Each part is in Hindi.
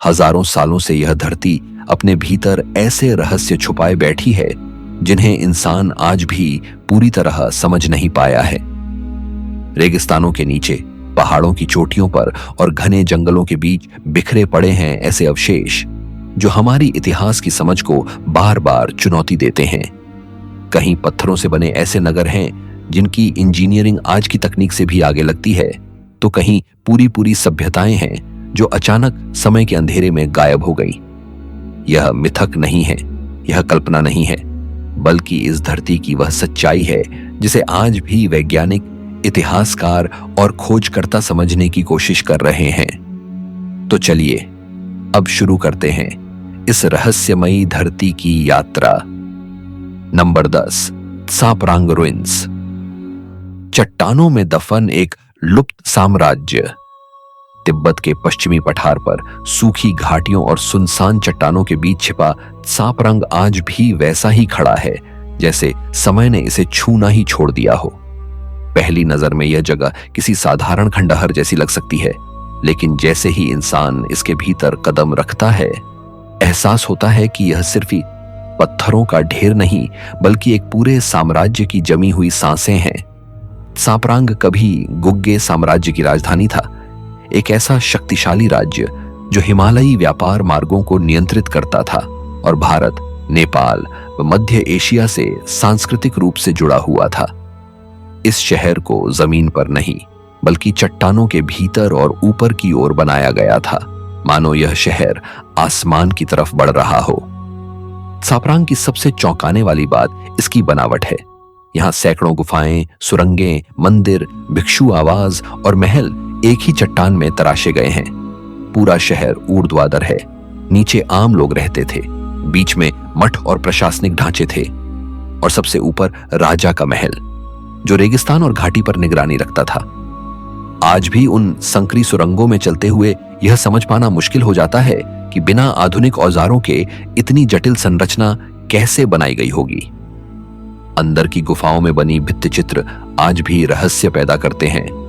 हजारों सालों से यह धरती अपने भीतर ऐसे रहस्य छुपाए बैठी है जिन्हें इंसान आज भी पूरी तरह समझ नहीं पाया है। रेगिस्तानों के नीचे, पहाड़ों की चोटियों पर और घने जंगलों के बीच बिखरे पड़े हैं ऐसे अवशेष जो हमारी इतिहास की समझ को बार बार चुनौती देते हैं। कहीं पत्थरों से बने ऐसे नगर हैं जिनकी इंजीनियरिंग आज की तकनीक से भी आगे लगती है, तो कहीं पूरी पूरी सभ्यताएं हैं जो अचानक समय के अंधेरे में गायब हो गई। यह मिथक नहीं है, यह कल्पना नहीं है, बल्कि इस धरती की वह सच्चाई है जिसे आज भी वैज्ञानिक, इतिहासकार और खोजकर्ता समझने की कोशिश कर रहे हैं। तो चलिए अब शुरू करते हैं इस रहस्यमयी धरती की यात्रा। Number 10, Tsaparang ruins. चट्टानों में दफन एक लुप्त साम्राज्य। तिब्बत के पश्चिमी पठार पर सूखी घाटियों और सुनसान चट्टानों के बीच छिपा त्सापरंग आज भी वैसा ही खड़ा है जैसे समय ने इसे छूना ही छोड़ दिया हो। पहली नजर में यह जगह किसी साधारण खंडहर जैसी लग सकती है, लेकिन जैसे ही इंसान इसके भीतर कदम रखता है, एहसास होता है कि यह सिर्फ ही पत्थरों का ढेर नहीं, बल्कि एक पूरे साम्राज्य की जमी हुई सांसें हैं। त्सापरांग कभी गुग्गे साम्राज्य की राजधानी था, एक ऐसा शक्तिशाली राज्य जो हिमालयी व्यापार मार्गों को नियंत्रित करता था और भारत, नेपाल व मध्य एशिया से सांस्कृतिक रूप से जुड़ा हुआ था। इस शहर को जमीन पर नहीं, बल्कि चट्टानों के भीतर और ऊपर की ओर बनाया गया था, मानो यह शहर आसमान की तरफ बढ़ रहा हो। त्सापरांग की सबसे चौंकाने वाली बात इसकी बनावट है। यहाँ सैकड़ों गुफाएं, सुरंगें, मंदिर, भिक्षु आवास और महल एक ही चट्टान में तराशे गए हैं। पूरा शहर ऊर्ध्वाधर है, नीचे आम लोग रहते थे, बीच में मठ और प्रशासनिक ढांचे थे, और सबसे ऊपर राजा का महल जो रेगिस्तान और घाटी पर निगरानी रखता था। आज भी उन संकरी सुरंगों में चलते हुए यह समझ पाना मुश्किल हो जाता है कि बिना आधुनिक औजारों के इतनी जटिल संरचना कैसे बनाई गई होगी। अंदर की गुफाओं में बनी भित्तिचित्र आज भी रहस्य पैदा करते हैं।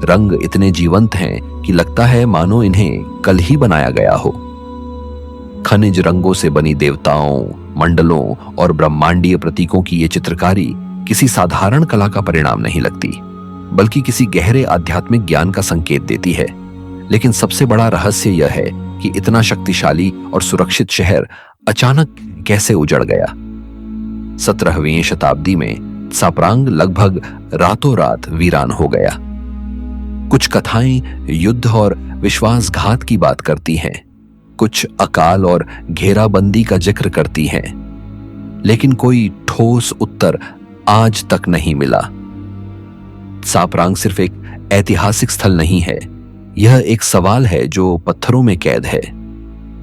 रंग इतने जीवंत हैं कि लगता है मानो इन्हें कल ही बनाया गया हो। खनिज रंगों से बनी देवताओं, मंडलों और ब्रह्मांडीय प्रतीकों की ये चित्रकारी किसी साधारण कला का परिणाम नहीं लगती, बल्कि किसी गहरे आध्यात्मिक ज्ञान का संकेत देती है। लेकिन सबसे बड़ा रहस्य यह है कि इतना शक्तिशाली और सुरक्षित शहर अचानक कैसे उजड़ गया। 17वीं शताब्दी में त्सापरांग लगभग रातों रात वीरान हो गया। कुछ कथाएं युद्ध और विश्वासघात की बात करती हैं, कुछ अकाल और घेराबंदी का जिक्र करती हैं, लेकिन कोई ठोस उत्तर आज तक नहीं मिला। त्सापरांग सिर्फ एक ऐतिहासिक स्थल नहीं है, यह एक सवाल है जो पत्थरों में कैद है।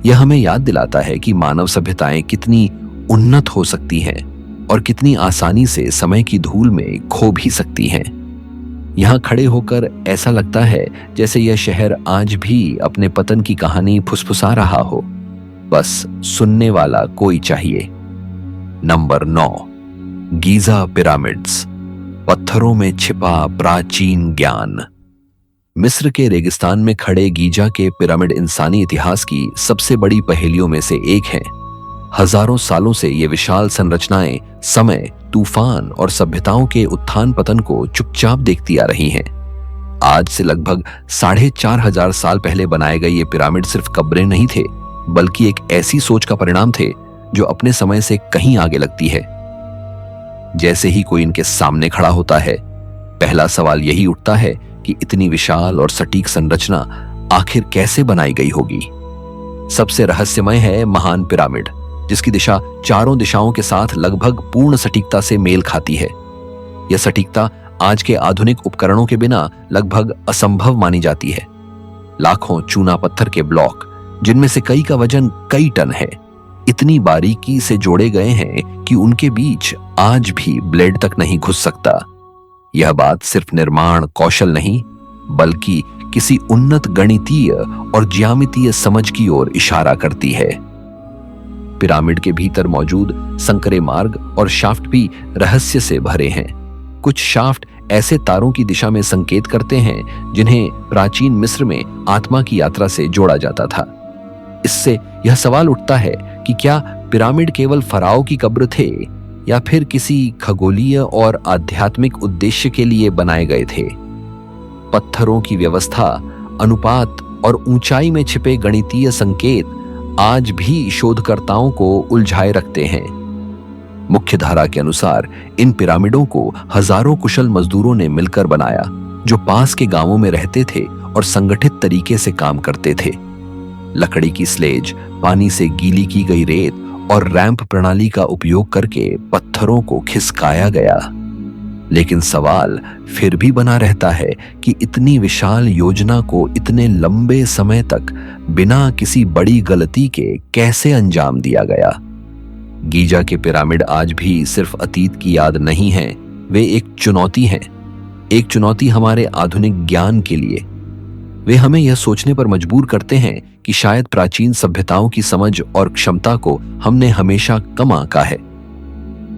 यह हमें याद दिलाता है कि मानव सभ्यताएं कितनी उन्नत हो सकती हैं और कितनी आसानी से समय की धूल में खो भी सकती हैं। यहां खड़े होकर ऐसा लगता है जैसे यह शहर आज भी अपने पतन की कहानी फुसफुसा रहा हो, बस सुनने वाला कोई चाहिए। Number 9, Giza pyramids. पत्थरों में छिपा प्राचीन ज्ञान। मिस्र के रेगिस्तान में खड़े गीजा के पिरामिड इंसानी इतिहास की सबसे बड़ी पहेलियों में से एक है। हजारों सालों से ये विशाल संरचनाएं समय, तूफान और सभ्यताओं के उत्थान पतन को चुपचाप देखती आ रही हैं। आज से लगभग 4500 साल पहले बनाए गए ये पिरामिड सिर्फ कब्रें नहीं थे, बल्कि एक ऐसी सोच का परिणाम थे जो अपने समय से कहीं आगे लगती है। जैसे ही कोई इनके सामने खड़ा होता है, पहला सवाल यही उठता है कि इतनी विशाल और सटीक संरचना आखिर कैसे बनाई गई होगी। सबसे रहस्यमय है महान पिरामिड, जिसकी दिशा चारों दिशाओं के साथ लगभग पूर्ण सटीकता से मेल खाती है। यह सटीकता आज के आधुनिक उपकरणों के बिना लगभग असंभव मानी जाती है। लाखों चूना पत्थर के ब्लॉक, जिनमें से कई का वजन कई टन है, इतनी बारीकी से जोड़े गए हैं कि उनके बीच आज भी ब्लेड तक नहीं घुस सकता। यह बात सिर्फ निर्माण कौशल नहीं, बल्कि किसी उन्नत गणितीय और ज्यामितीय समझ की ओर इशारा करती है। पिरामिड के भीतर मौजूद संकरे मार्ग और शाफ्ट भी रहस्य से भरे हैं। कुछ शाफ्ट ऐसे तारों की दिशा में संकेत करते हैं जिन्हें प्राचीन मिस्र में आत्मा की यात्रा से जोड़ा जाता था। इससे यह सवाल उठता है कि क्या पिरामिड केवल फराओ की कब्र थे या फिर किसी खगोलीय और आध्यात्मिक उद्देश्य के लिए बनाए गए थे। पत्थरों की व्यवस्था, अनुपात और ऊंचाई में छिपे गणितीय संकेत आज भी शोधकर्ताओं को उलझाए रखते हैं। मुख्य धारा के अनुसार इन पिरामिडों को हजारों कुशल मजदूरों ने मिलकर बनाया, जो पास के गांवों में रहते थे और संगठित तरीके से काम करते थे। लकड़ी की स्लेज, पानी से गीली की गई रेत और रैंप प्रणाली का उपयोग करके पत्थरों को खिसकाया गया। लेकिन सवाल फिर भी बना रहता है कि इतनी विशाल योजना को इतने लंबे समय तक बिना किसी बड़ी गलती के कैसे अंजाम दिया गया। गीजा के पिरामिड आज भी सिर्फ अतीत की याद नहीं है, वे एक चुनौती हैं, एक चुनौती हमारे आधुनिक ज्ञान के लिए। वे हमें यह सोचने पर मजबूर करते हैं कि शायद प्राचीन सभ्यताओं की समझ और क्षमता को हमने हमेशा कम आंका है।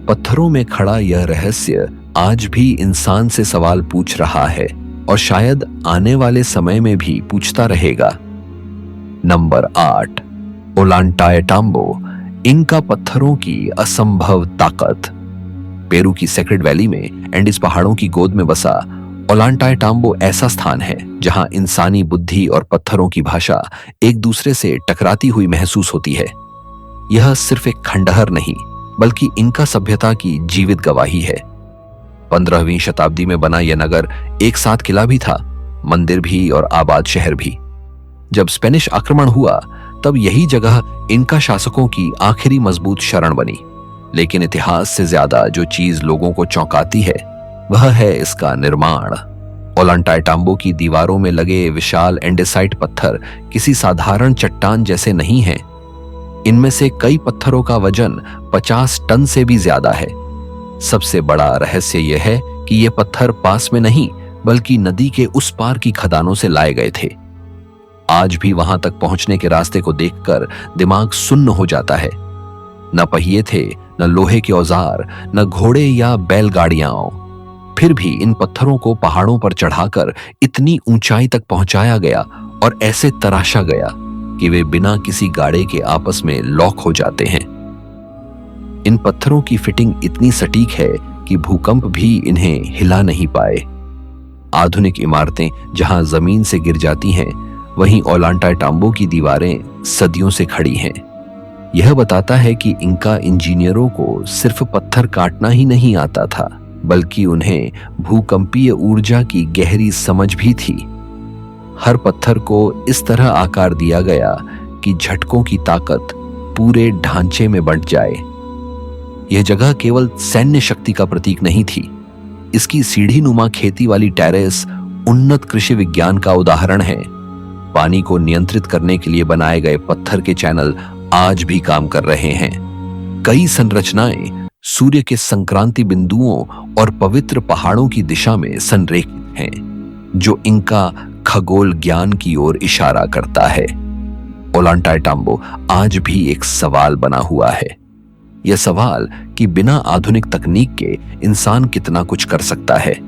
पत्थरों में खड़ा यह रहस्य आज भी इंसान से सवाल पूछ रहा है और शायद आने वाले समय में भी पूछता रहेगा। नंबर 8, ओलांटायटाम्बो, इंका पत्थरों की असंभव ताकत। पेरू की सेक्रेड वैली में एंडीज पहाड़ों की गोद में बसा ओलांटायटाम्बो ऐसा स्थान है जहां इंसानी बुद्धि और पत्थरों की भाषा एक दूसरे से टकराती हुई महसूस होती है। यह सिर्फ एक खंडहर नहीं, बल्कि इंका सभ्यता की जीवित गवाही है। 15वीं शताब्दी में बना यह नगर एक साथ किला भी था, मंदिर भी और आबाद शहर भी। जब स्पेनिश आक्रमण हुआ तब यही जगह इंका शासकों की आखिरी मजबूत शरण बनी। लेकिन इतिहास से ज्यादा जो चीज लोगों को चौंकाती है वह है इसका निर्माण। ओलांटायटाम्बो की दीवारों में लगे विशाल एंडेसाइट पत्थर किसी साधारण चट्टान जैसे नहीं हैं। इनमें से कई पत्थरों का वजन 50 टन से भी ज्यादा है। सबसे बड़ा रहस्य यह है कि ये पत्थर पास में नहीं, बल्कि नदी के उस पार की खदानों से लाए गए थे। आज भी वहां तक पहुंचने के रास्ते को देखकर दिमाग सुन्न हो जाता है। न पहिए थे, न लोहे के औजार, न घोड़े या बैलगाड़ियां। फिर भी इन पत्थरों को पहाड़ों पर चढ़ाकर इतनी ऊंचाई तक पहुंचाया गया और ऐसे तराशा गया कि वे बिना किसी गाड़े के आपस में लॉक हो जाते हैं। इन पत्थरों की फिटिंग इतनी सटीक है कि भूकंप भी इन्हें हिला नहीं पाए। आधुनिक इमारतें जहां जमीन से गिर जाती हैं, वहीं ओलांटायटाम्बो की दीवारें सदियों से खड़ी हैं। यह बताता है कि इंका इंजीनियरों को सिर्फ पत्थर काटना ही नहीं आता था, बल्कि उन्हें भूकंपीय ऊर्जा की गहरी समझ भी थी। हर पत्थर को इस तरह आकार दिया गया कि झटकों की ताकत पूरे ढांचे में बंट जाए। यह जगह केवल सैन्य शक्ति का प्रतीक नहीं थी, इसकी सीढ़ी नुमा खेती वाली टेरेस उन्नत कृषि विज्ञान का उदाहरण है। पानी को नियंत्रित करने के लिए बनाए गए पत्थर के चैनल आज भी काम कर रहे हैं। कई संरचनाएं सूर्य के संक्रांति बिंदुओं और पवित्र पहाड़ों की दिशा में संरेखित हैं, जो इंका खगोल ज्ञान की ओर इशारा करता है। ओलांटायटाम्बो आज भी एक सवाल बना हुआ है। यह सवाल कि बिना आधुनिक तकनीक के इंसान कितना कुछ कर सकता है।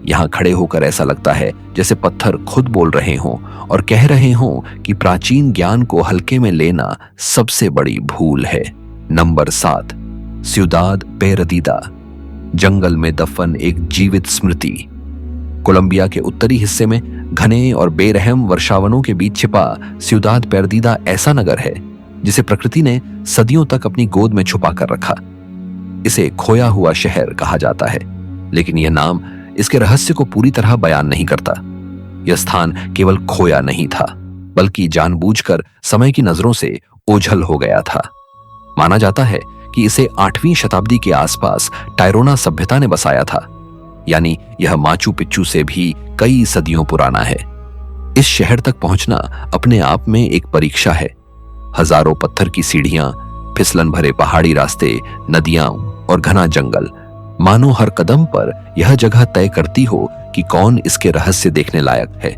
यहां खड़े होकर ऐसा लगता है जैसे पत्थर खुद बोल रहे हों और कह रहे हों कि प्राचीन ज्ञान को हल्के में लेना सबसे बड़ी भूल है। नंबर 7, सियुदाद पेरदीदा, जंगल में दफन एक जीवित स्मृति। कोलंबिया के उत्तरी हिस्से में घने और बेरहम वर्षावनों के बीच छिपा सियुदाद पेरदीदा ऐसा नगर है जिसे प्रकृति ने सदियों तक अपनी गोद में छुपा कर रखा। इसे खोया हुआ शहर कहा जाता है, लेकिन यह नाम इसके रहस्य को पूरी तरह बयान नहीं करता। यह स्थान केवल खोया नहीं था, बल्कि जानबूझकर समय की नजरों से ओझल हो गया था। माना जाता है कि इसे 8वीं शताब्दी के आसपास टायरोना सभ्यता ने बसाया था, यानी यह माचू पिच्चू से भी कई सदियों पुराना है। इस शहर तक पहुंचना अपने आप में एक परीक्षा है। हजारों पत्थर की सीढ़ियां, फिसलन भरे पहाड़ी रास्ते, नदियां और घना जंगल, मानो हर कदम पर यह जगह तय करती हो कि कौन इसके रहस्य देखने लायक है।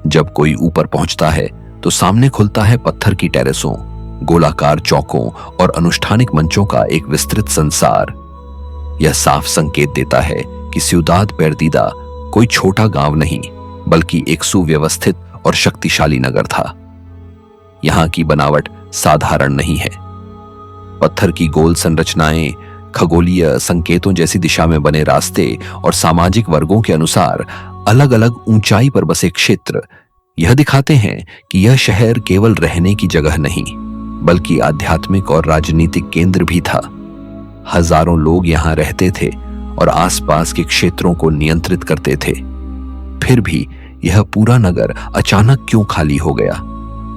जब कोई ऊपर पहुंचता है तो सामने खुलता है पत्थर की टेरेसों, गोलाकार चौकों और अनुष्ठानिक मंचों का एक विस्तृत संसार। यह साफ संकेत देता है कि सियुदाद पेरदीदा कोई छोटा गांव नहीं, बल्कि एक सुव्यवस्थित और शक्तिशाली नगर था। यहाँ की बनावट साधारण नहीं है। पत्थर की गोल संरचनाएं, खगोलीय संकेतों जैसी दिशा में बने रास्ते और सामाजिक वर्गों के अनुसार अलग अलग ऊंचाई पर बसे क्षेत्र यह दिखाते हैं कि यह शहर केवल रहने की जगह नहीं, बल्कि आध्यात्मिक और राजनीतिक केंद्र भी था। हजारों लोग यहाँ रहते थे और आसपास के क्षेत्रों को नियंत्रित करते थे। फिर भी यह पूरा नगर अचानक क्यों खाली हो गया,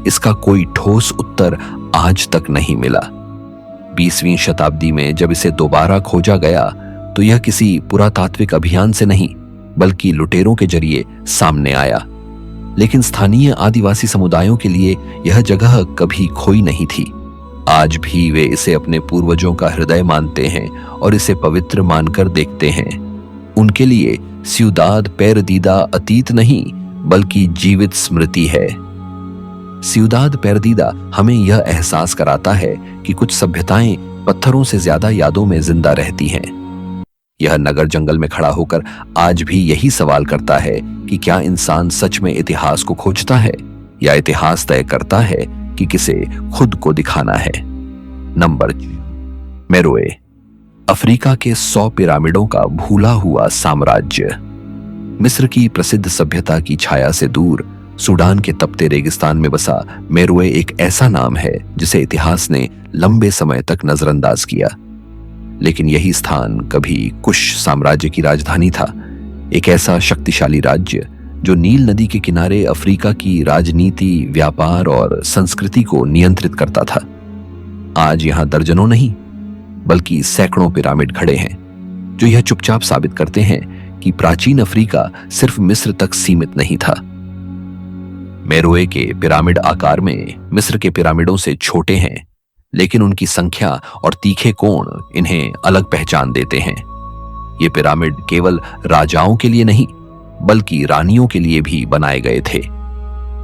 इसका कोई ठोस उत्तर आज तक नहीं मिला। 20वीं शताब्दी में जब इसे दोबारा खोजा गया तो यह किसी पुरातात्विक अभियान से नहीं, बल्कि लुटेरों के जरिए सामने आया। लेकिन स्थानीय आदिवासी समुदायों के लिए यह जगह कभी खोई नहीं थी। आज भी वे इसे अपने पूर्वजों का हृदय मानते हैं और इसे पवित्र मानकर देखते हैं। उनके लिए सिउदाद पेरदीदा अतीत नहीं, बल्कि जीवित स्मृति है। सिउदाद पेरदीदा हमें यह एहसास कराता है कि कुछ सभ्यताएं पत्थरों से ज्यादा यादों में जिंदा रहती हैं। यह नगर जंगल में खड़ा होकर आज भी यही सवाल करता है कि क्या इंसान सच में इतिहास को खोजता है या इतिहास तय करता है कि किसे खुद को दिखाना है। नंबर 6, मेरोए, अफ्रीका के 100 पिरामिडों का भूला हुआ साम्राज्य। मिस्र की प्रसिद्ध सभ्यता की छाया से दूर सूडान के तपते रेगिस्तान में बसा मेरोए एक ऐसा नाम है जिसे इतिहास ने लंबे समय तक नजरअंदाज किया। लेकिन यही स्थान कभी कुश साम्राज्य की राजधानी था, एक ऐसा शक्तिशाली राज्य जो नील नदी के किनारे अफ्रीका की राजनीति, व्यापार और संस्कृति को नियंत्रित करता था। आज यहां दर्जनों नहीं, बल्कि सैकड़ों पिरामिड खड़े हैं, जो यह चुपचाप साबित करते हैं कि प्राचीन अफ्रीका सिर्फ मिस्र तक सीमित नहीं था। मेरोए के पिरामिड आकार में मिस्र के पिरामिडों से छोटे हैं, लेकिन उनकी संख्या और तीखे कोण इन्हें अलग पहचान देते हैं। ये पिरामिड केवल राजाओं के लिए नहीं, बल्कि रानियों के लिए भी बनाए गए थे।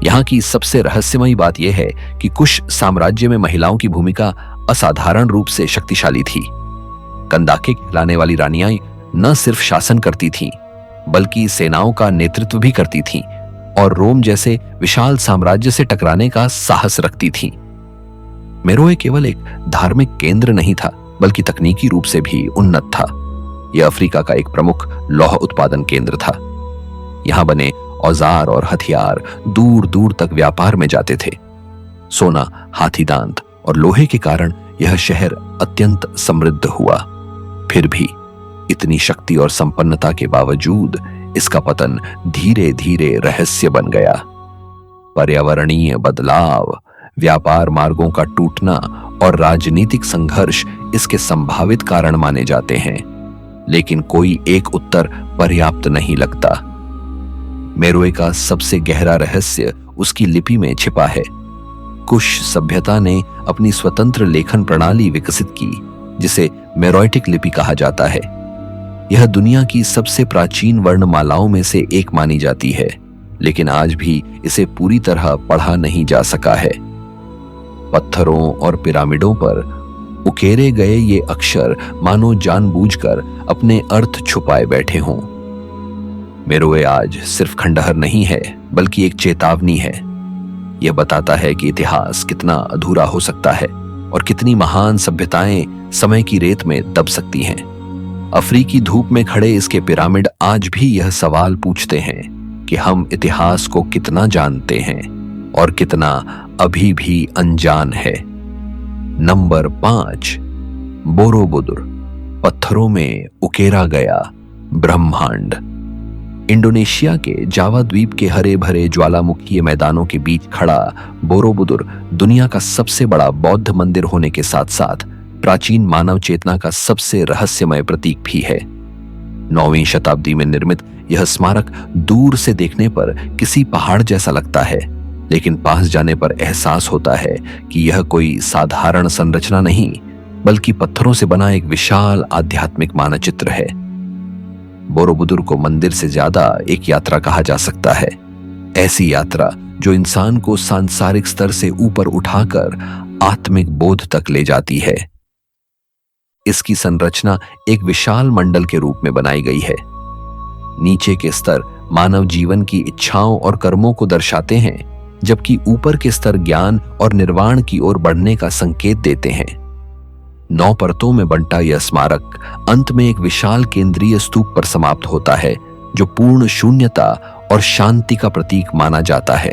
यहाँ की सबसे रहस्यमयी बात यह है कि कुश साम्राज्य में महिलाओं की भूमिका असाधारण रूप से शक्तिशाली थी। कंदाके कहलाने वाली रानियां न सिर्फ शासन करती थीं, बल्कि सेनाओं का नेतृत्व भी करती थीं और रोम जैसे विशाल साम्राज्य से टकराने का साहस रखती थीं। मेरोए केवल एक धार्मिक केंद्र नहीं था, बल्कि तकनीकी रूप से भी उन्नत था। यह अफ्रीका का एक प्रमुख लौह उत्पादन केंद्र था। यहां बने औजार और हथियार दूर दूर तक व्यापार में जाते थे। सोना, हाथी दांत और लोहे के कारण यह शहर अत्यंत समृद्ध हुआ। फिर भी इतनी शक्ति और संपन्नता के बावजूद इसका पतन धीरे धीरे रहस्य बन गया। पर्यावरणीय बदलाव, व्यापार मार्गों का टूटना और राजनीतिक संघर्ष इसके संभावित कारण माने जाते हैं, लेकिन कोई एक उत्तर पर्याप्त नहीं लगता। मेरोए का सबसे गहरा रहस्य उसकी लिपि में छिपा है। कुश सभ्यता ने अपनी स्वतंत्र लेखन प्रणाली विकसित की, जिसे मेरोइटिक लिपि कहा जाता है। यह दुनिया की सबसे प्राचीन वर्णमालाओं में से एक मानी जाती है, लेकिन आज भी इसे पूरी तरह पढ़ा नहीं जा सका है। पत्थरों और पिरामिडों पर उकेरे गए ये अक्षर मानो जानबूझकर अपने अर्थ छुपाए बैठे हों। मेरोए आज सिर्फ खंडहर नहीं है, बल्कि एक चेतावनी है। यह बताता है कि इतिहास कितना अधूरा हो सकता है और कितनी महान सभ्यताएं समय की रेत में दब सकती हैं। अफ्रीकी धूप में खड़े इसके पिरामिड आज भी यह सवाल पूछते हैं कि हम इतिहास को कितना जानते हैं और कितना अभी भी अनजान है। नंबर 5, बोरोबुदुर, पत्थरों में उकेरा गया ब्रह्मांड। इंडोनेशिया के जावा द्वीप के हरे भरे ज्वालामुखीय मैदानों के बीच खड़ा बोरोबुदुर दुनिया का सबसे बड़ा बौद्ध मंदिर होने के साथ साथ प्राचीन मानव चेतना का सबसे रहस्यमय प्रतीक भी है। 9वीं शताब्दी में निर्मित यह स्मारक दूर से देखने पर किसी पहाड़ जैसा लगता है, लेकिन पास जाने पर एहसास होता है कि यह कोई साधारण संरचना नहीं, बल्कि पत्थरों से बना एक विशाल आध्यात्मिक मानचित्र है। बोरोबुदुर को मंदिर से ज्यादा एक यात्रा कहा जा सकता है, ऐसी यात्रा जो इंसान को सांसारिक स्तर से ऊपर उठाकर आत्मिक बोध तक ले जाती है। इसकी संरचना एक विशाल मंडल के रूप में बनाई गई है। नीचे के स्तर मानव जीवन की इच्छाओं और कर्मों को दर्शाते हैं, जबकि ऊपर के स्तर ज्ञान और निर्वाण की ओर बढ़ने का संकेत देते हैं। 9 परतों में बंटा यह स्मारक अंत में एक विशाल केंद्रीय स्तूप पर समाप्त होता है, जो पूर्ण शून्यता और शांति का प्रतीक माना जाता है।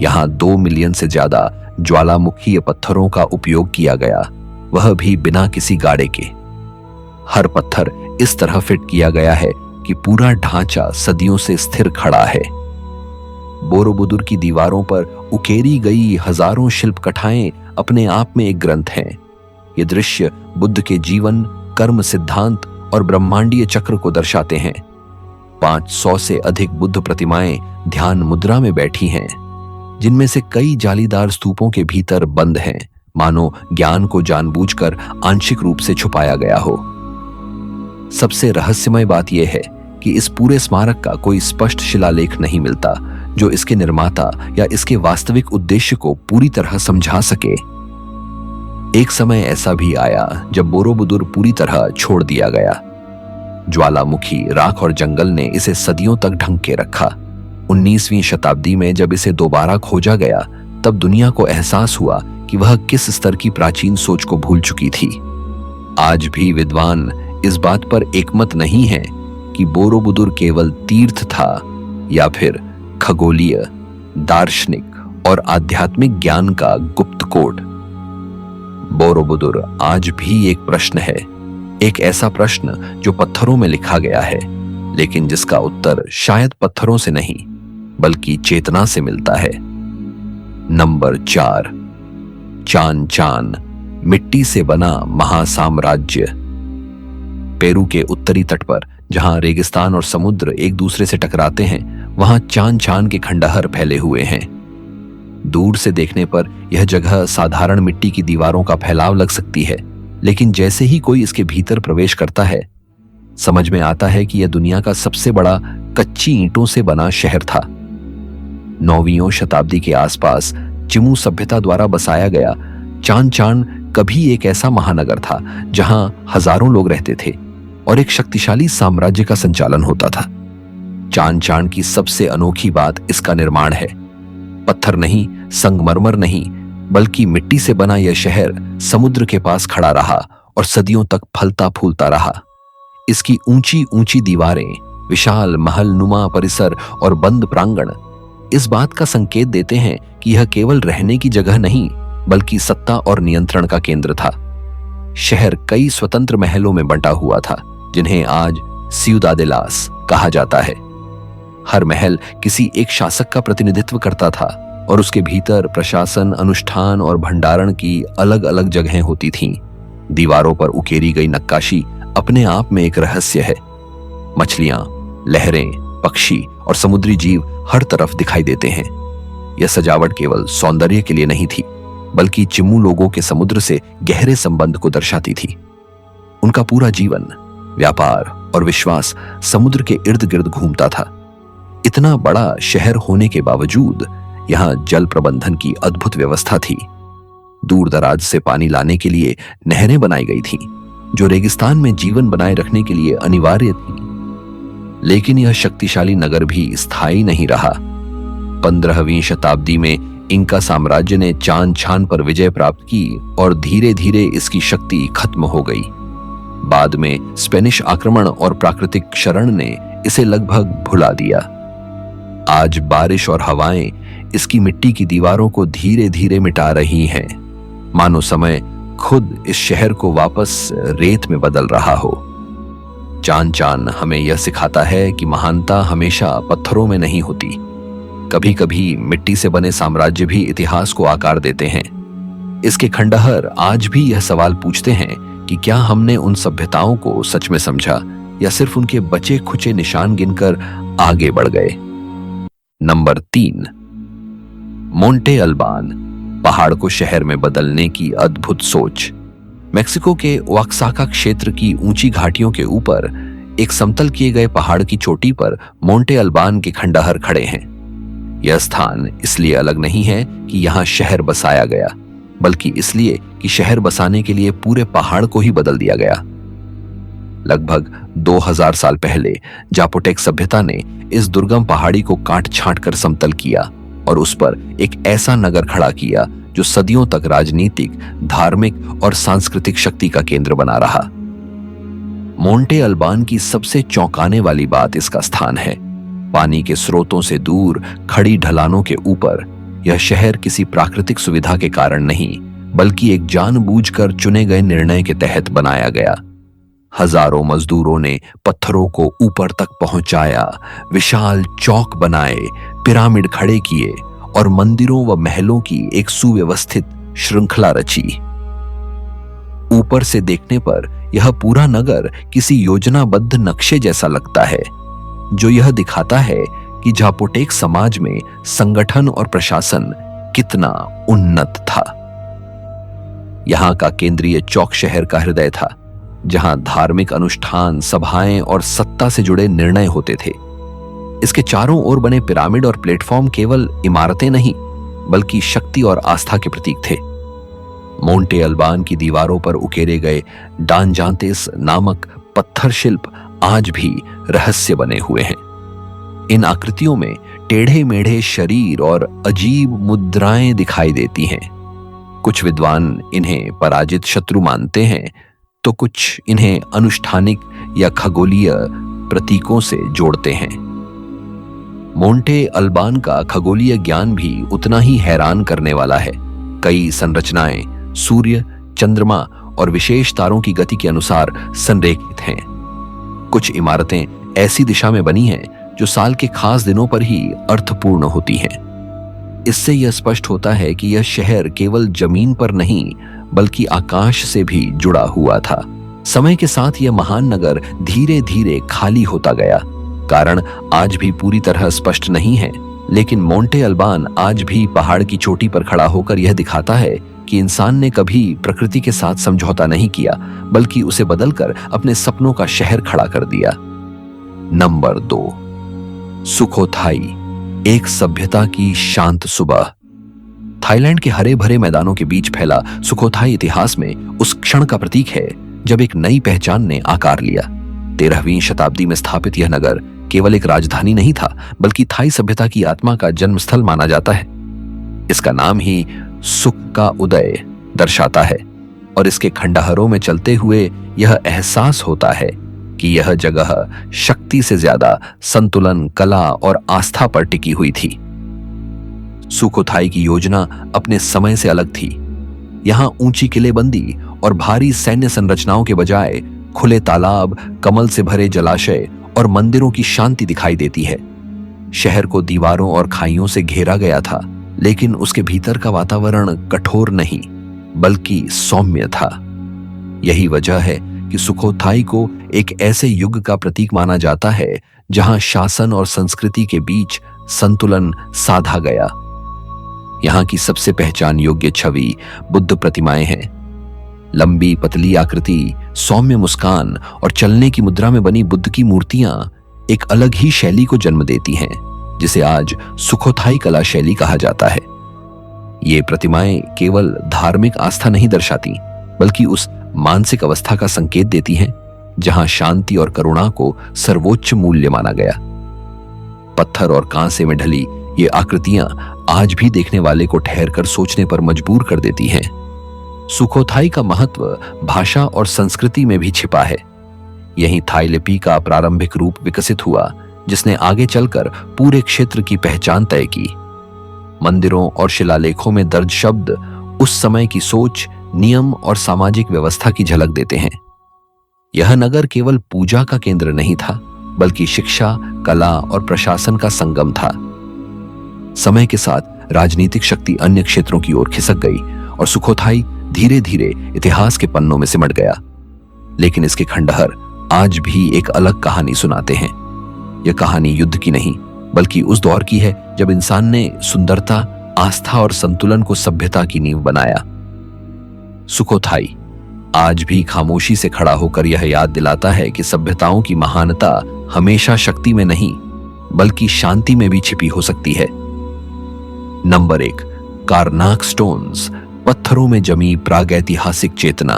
यहां 2 मिलियन से ज्यादा ज्वालामुखीय पत्थरों का उपयोग किया गया, वह भी बिना किसी गाड़े के। हर पत्थर इस तरह फिट किया गया है कि पूरा ढांचा सदियों से स्थिर खड़ा है। बोरोबुदुर की दीवारों पर उकेरी गई हजारों शिल्प कथाएं अपने आप में एक ग्रंथ हैं। ये दृश्य बुद्ध के जीवन, कर्म सिद्धांत और ब्रह्मांडीय चक्र को दर्शाते हैं। 500 से अधिक बुद्ध प्रतिमाएं ध्यान मुद्रा में बैठी हैं, जिनमें से कई जालीदार स्तूपों के भीतर बंद हैं, मानो ज्ञान को जानबूझकर आंशिक रूप से छुपाया गया हो। सबसे रहस्यमय बात यह है कि इस पूरे स्मारक का कोई स्पष्ट शिलालेख नहीं मिलता, जो इसके निर्माता या इसके वास्तविक उद्देश्य को पूरी तरह समझा सके। एक समय ऐसा भी आया जब बोरोबुदुर पूरी तरह छोड़ दिया गया। ज्वालामुखी, राख और जंगल ने इसे सदियों तक ढंक के रखा। 19वीं शताब्दी में जब इसे दोबारा खोजा गया, तब दुनिया को एहसास हुआ कि वह किस स्तर की प्राचीन सोच को भूल चुकी थी। आज भी विद्वान इस बात पर एकमत नहीं है कि बोरोबुदुर केवल तीर्थ था या फिर खगोलीय, दार्शनिक और आध्यात्मिक ज्ञान का गुप्त कोड। बोरोबुदुर आज भी एक प्रश्न है, एक ऐसा प्रश्न जो पत्थरों में लिखा गया है, लेकिन जिसका उत्तर शायद पत्थरों से नहीं बल्कि चेतना से मिलता है। नंबर 4, चान चान, मिट्टी से बना महासाम्राज्य। पेरू के उत्तरी तट पर, जहां रेगिस्तान और समुद्र एक दूसरे से टकराते हैं, वहां चान चान के खंडहर फैले हुए हैं। दूर से देखने पर यह जगह साधारण मिट्टी की दीवारों का फैलाव लग सकती है, लेकिन जैसे ही कोई इसके भीतर प्रवेश करता है, समझ में आता है कि यह दुनिया का सबसे बड़ा कच्ची ईंटों से बना शहर था। 9वीं शताब्दी के आसपास चिमू सभ्यता द्वारा बसाया गया चान चान कभी एक ऐसा महानगर था जहां हजारों लोग रहते थे और एक शक्तिशाली साम्राज्य का संचालन होता था। चान चान की सबसे अनोखी बात इसका निर्माण है। पत्थर नहीं, संगमरमर नहीं, बल्कि मिट्टी से बना यह शहर समुद्र के पास खड़ा रहा और सदियों तक फलता फूलता रहा। इसकी ऊंची ऊंची दीवारें, विशाल महल नुमा परिसर और बंद प्रांगण इस बात का संकेत देते हैं कि यह केवल रहने की जगह नहीं, बल्कि सत्ता और नियंत्रण का केंद्र था। शहर कई स्वतंत्र महलों में बंटा हुआ था, जिन्हें आज सियुदादेलास कहा जाता है। हर महल किसी एक शासक का प्रतिनिधित्व करता था और उसके भीतर प्रशासन, अनुष्ठान और भंडारण की अलग अलग जगहें होती थीं। दीवारों पर उकेरी गई नक्काशी अपने आप में एक रहस्य है। मछलियां, लहरें, पक्षी और समुद्री जीव हर तरफ दिखाई देते हैं। यह सजावट केवल सौंदर्य के लिए नहीं थी, बल्कि चिमू लोगों के समुद्र से गहरे संबंध को दर्शाती थी। उनका पूरा जीवन, व्यापार और विश्वास समुद्र के इर्द गिर्द घूमता था। इतना बड़ा शहर होने के बावजूद यहां जल प्रबंधन की अद्भुत व्यवस्था थी। दूर दराज से पानी लाने के लिए नहरें बनाई गई थीं, जो रेगिस्तान में जीवन बनाए रखने के लिए अनिवार्य थी। लेकिन यह शक्तिशाली नगर भी स्थायी नहीं रहा। 15वीं शताब्दी में इंका साम्राज्य ने चान छान पर विजय प्राप्त की और धीरे धीरे इसकी शक्ति खत्म हो गई। बाद में स्पेनिश आक्रमण और प्राकृतिक क्षरण ने इसे लगभग भुला दिया। आज बारिश और हवाएं इसकी मिट्टी की दीवारों को धीरे धीरे मिटा रही हैं, मानो समय खुद इस शहर को वापस रेत में बदल रहा हो। चान चान हमें यह सिखाता है कि महानता हमेशा पत्थरों में नहीं होती। कभी कभी मिट्टी से बने साम्राज्य भी इतिहास को आकार देते हैं। इसके खंडहर आज भी यह सवाल पूछते हैं कि क्या हमने उन सभ्यताओं को सच में समझा या सिर्फ उनके बचे खुचे निशान गिनकर आगे बढ़ गए। नंबर 3, मोंटे अल्बान, पहाड़ को शहर में बदलने की अद्भुत सोच। मेक्सिको के ओaxaca क्षेत्र की ऊंची घाटियों के ऊपर एक समतल किए गए पहाड़ की चोटी पर मोंटे अल्बान के खंडहर खड़े हैं। यह स्थान इसलिए अलग नहीं है कि यहां शहर बसाया गया, बल्कि इसलिए कि शहर बसाने के लिए पूरे पहाड़ को ही बदल दिया गया। लगभग 2000 साल पहले जापोटेक सभ्यता ने इस दुर्गम पहाड़ी को काट छांट कर समतल किया और उस पर एक ऐसा नगर खड़ा किया जो सदियों तक राजनीतिक, धार्मिक और सांस्कृतिक शक्ति का केंद्र बना रहा। मोंटे अल्बान की सबसे चौंकाने वाली बात इसका स्थान है। पानी के स्रोतों से दूर खड़ी ढलानों के ऊपर यह शहर किसी प्राकृतिक सुविधा के कारण नहीं, बल्कि एक जानबूझकर चुने गए निर्णय के तहत बनाया गया। हजारों मजदूरों ने पत्थरों को ऊपर तक पहुंचाया, विशाल चौक बनाए, पिरामिड खड़े किए और मंदिरों व महलों की एक सुव्यवस्थित श्रृंखला रची। ऊपर से देखने पर यह पूरा नगर किसी योजनाबद्ध नक्शे जैसा लगता है, जो यह दिखाता है कि झापोटेक समाज में संगठन और प्रशासन कितना उन्नत था। यहां का केंद्रीय चौक शहर का हृदय था, जहां धार्मिक अनुष्ठान, सभाएं और सत्ता से जुड़े निर्णय होते थे। इसके चारों ओर बने पिरामिड और प्लेटफॉर्म केवल इमारतें नहीं, बल्कि शक्ति और आस्था के प्रतीक थे। मोंटे अल्बान की दीवारों पर उकेरे गए डांजांतेस नामक पत्थर शिल्प आज भी रहस्य बने हुए हैं। इन आकृतियों में टेढ़े मेढ़े शरीर और अजीब मुद्राएं दिखाई देती हैं। कुछ विद्वान इन्हें पराजित शत्रु मानते हैं, तो कुछ इन्हें अनुष्ठानिक या खगोलीय प्रतीकों से जोड़ते हैं। मोंटे अल्बान का खगोलीय ज्ञान भी उतना ही हैरान करने वाला है। कई संरचनाएं सूर्य, चंद्रमा और विशेष तारों की गति के अनुसार संरेखित हैं। कुछ इमारतें ऐसी दिशा में बनी हैं जो साल के खास दिनों पर ही अर्थपूर्ण होती हैं। इससे यह स्पष्ट होता है कि यह शहर केवल जमीन पर नहीं, बल्कि आकाश से भी जुड़ा हुआ था। समय के साथ यह महान नगर धीरे धीरे खाली होता गया। कारण आज भी पूरी तरह स्पष्ट नहीं है, लेकिन मोंटे अल्बान आज भी पहाड़ की चोटी पर खड़ा होकर यह दिखाता है कि इंसान ने कभी प्रकृति के साथ समझौता नहीं किया, बल्कि उसे बदलकर अपने सपनों का शहर खड़ा कर दिया। नंबर 2, सुखोथाई, एक सभ्यता की शांत सुबह। थाईलैंड के हरे भरे मैदानों के बीच फैला सुखोथाई इतिहास में उस क्षण का प्रतीक है जब एक नई पहचान ने आकार लिया। 13वीं शताब्दी में स्थापित यह नगर केवल एक राजधानी नहीं था, बल्कि थाई सभ्यता की आत्मा का जन्मस्थल माना जाता है। इसका नाम ही सुख का उदय दर्शाता है और इसके खंडहरों में चलते हुए यह एहसास होता है कि यह जगह शक्ति से ज्यादा संतुलन, कला और आस्था पर टिकी हुई थी। सुखोथाई की योजना अपने समय से अलग थी। यहां ऊंची किलेबंदी और भारी सैन्य संरचनाओं के बजाय खुले तालाब, कमल से भरे जलाशय और मंदिरों की शांति दिखाई देती है। शहर को दीवारों और खाइयों से घेरा गया था, लेकिन उसके भीतर का वातावरण कठोर नहीं, बल्कि सौम्य था। यही वजह है कि सुखोथाई को एक ऐसे युग का प्रतीक माना जाता है जहां शासन और संस्कृति के बीच संतुलन साधा गया। यहां की सबसे पहचान योग्य छवि बुद्ध प्रतिमाएं हैं। लंबी पतली आकृति, सौम्य मुस्कान और चलने की मुद्रा में बनी बुद्ध की मूर्तियां एक अलग ही शैली को जन्म देती हैं, जिसे आज सुखोथाई कला शैली कहा जाता है। ये प्रतिमाएं केवल धार्मिक आस्था नहीं दर्शाती, बल्कि उस मानसिक अवस्था का संकेत देती हैं जहां शांति और करुणा को सर्वोच्च मूल्य माना गया। पत्थर और कांसे में ढली ये आकृतियां आज भी देखने वाले को ठहरकर सोचने पर मजबूर कर देती हैं। सुखोथाई का महत्व भाषा और संस्कृति में भी छिपा है। यहीं थाई लिपि का प्रारंभिक रूप विकसित हुआ, जिसने आगे चलकर पूरे क्षेत्र की पहचान तय की। मंदिरों और शिलालेखों में दर्ज शब्द उस समय की सोच, नियम और सामाजिक व्यवस्था की झलक देते हैं। यह नगर केवल पूजा का केंद्र नहीं था, बल्कि शिक्षा, कला और प्रशासन का संगम था। समय के साथ राजनीतिक शक्ति अन्य क्षेत्रों की ओर खिसक गई और सुखोथाई धीरे धीरे इतिहास के पन्नों में सिमट गया। लेकिन इसके खंडहर आज भी एक अलग कहानी सुनाते हैं। यह कहानी युद्ध की नहीं, बल्कि उस दौर की है जब इंसान ने सुंदरता, आस्था और संतुलन को सभ्यता की नींव बनाया। सुखोथाई आज भी खामोशी से खड़ा होकर यह याद दिलाता है कि सभ्यताओं की महानता हमेशा शक्ति में नहीं, बल्कि शांति में भी छिपी हो सकती है। नंबर 1, कारनाक स्टोन्स, पत्थरों में जमी प्रागैतिहासिक चेतना।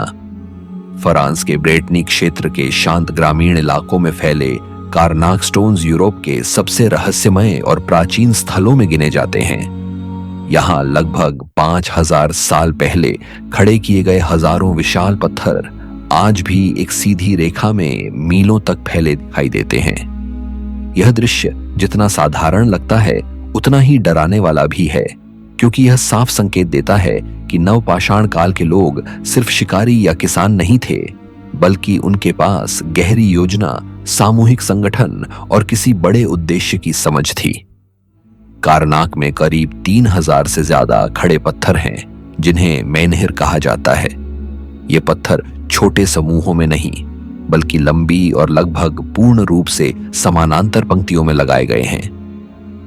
फ्रांस के ब्रेटनी क्षेत्र के शांत ग्रामीण इलाकों में फैले कारनाक स्टोन्स यूरोप के सबसे रहस्यमय और प्राचीन स्थलों में गिने जाते हैं। यहाँ लगभग 5000 साल पहले खड़े किए गए हजारों विशाल पत्थर आज भी एक सीधी रेखा में मीलों तक फैले दिखाई देते हैं। यह दृश्य जितना साधारण लगता है उतना ही डराने वाला भी है, क्योंकि यह साफ संकेत देता है कि नवपाषाण काल के लोग सिर्फ शिकारी या किसान नहीं थे, बल्कि उनके पास गहरी योजना, सामूहिक संगठन और किसी बड़े उद्देश्य की समझ थी। कारनाक में करीब 3000 से ज्यादा खड़े पत्थर हैं, जिन्हें मेन्हिर कहा जाता है। ये पत्थर छोटे समूहों में नहीं, बल्कि लंबी और लगभग पूर्ण रूप से समानांतर पंक्तियों में लगाए गए हैं।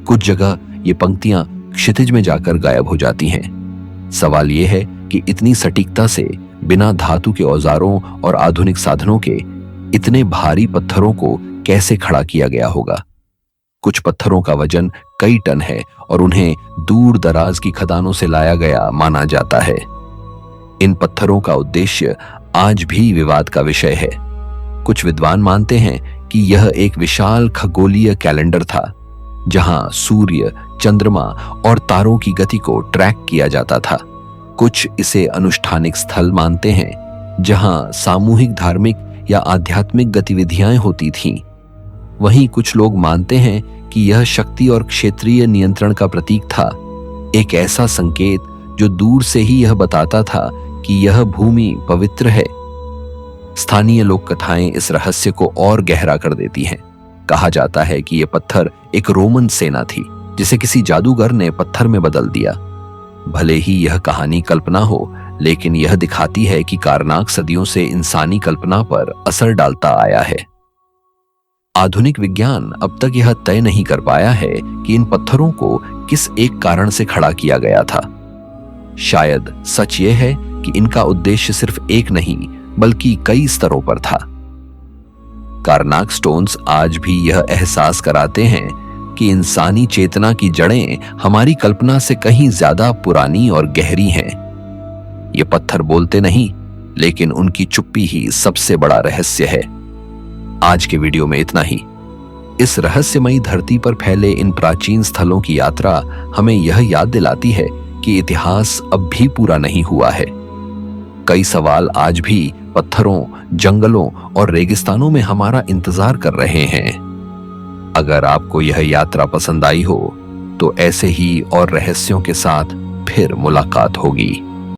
कुछ जगह ये पंक्तियां क्षितिज में जाकर गायब हो जाती हैं। सवाल यह है कि इतनी सटीकता से बिना धातु के औजारों और आधुनिक साधनों के इतने भारी पत्थरों को कैसे खड़ा किया गया होगा। कुछ पत्थरों का वजन कई टन है और उन्हें दूर दराज की खदानों से लाया गया माना जाता है। इन पत्थरों का उद्देश्य आज भी विवाद का विषय है। कुछ विद्वान मानते हैं कि यह एक विशाल खगोलीय कैलेंडर था, जहां सूर्य, चंद्रमा और तारों की गति को ट्रैक किया जाता था। कुछ इसे अनुष्ठानिक स्थल मानते हैं, जहां सामूहिक धार्मिक या आध्यात्मिक गतिविधियां होती थीं। वहीं कुछ लोग मानते हैं कि यह शक्ति और क्षेत्रीय नियंत्रण का प्रतीक था, एक ऐसा संकेत जो दूर से ही यह बताता था कि यह भूमि पवित्र है। स्थानीय लोक कथाएं इस रहस्य को और गहरा कर देती हैं। कहा जाता है कि यह पत्थर एक रोमन सेना थी, जिसे किसी जादूगर ने पत्थर में बदल दिया। भले ही यह कहानी कल्पना हो, लेकिन यह दिखाती है कि कारनाक सदियों से इंसानी कल्पना पर असर डालता आया है। आधुनिक विज्ञान अब तक यह तय नहीं कर पाया है कि इन पत्थरों को किस एक कारण से खड़ा किया गया था। शायद सच यह है कि इनका उद्देश्य सिर्फ एक नहीं, बल्कि कई स्तरों पर था। कारनाक स्टोन्स आज भी यह एहसास कराते हैं कि इंसानी चेतना की जड़ें हमारी कल्पना से कहीं ज्यादा पुरानी और गहरी हैं। ये पत्थर बोलते नहीं, लेकिन उनकी चुप्पी ही सबसे बड़ा रहस्य है। आज के वीडियो में इतना ही। इस रहस्यमयी धरती पर फैले इन प्राचीन स्थलों की यात्रा हमें यह याद दिलाती है कि इतिहास अब भी पूरा नहीं हुआ है। कई सवाल आज भी पत्थरों, जंगलों और रेगिस्तानों में हमारा इंतजार कर रहे हैं। अगर आपको यह यात्रा पसंद आई हो, तो ऐसे ही और रहस्यों के साथ फिर मुलाकात होगी।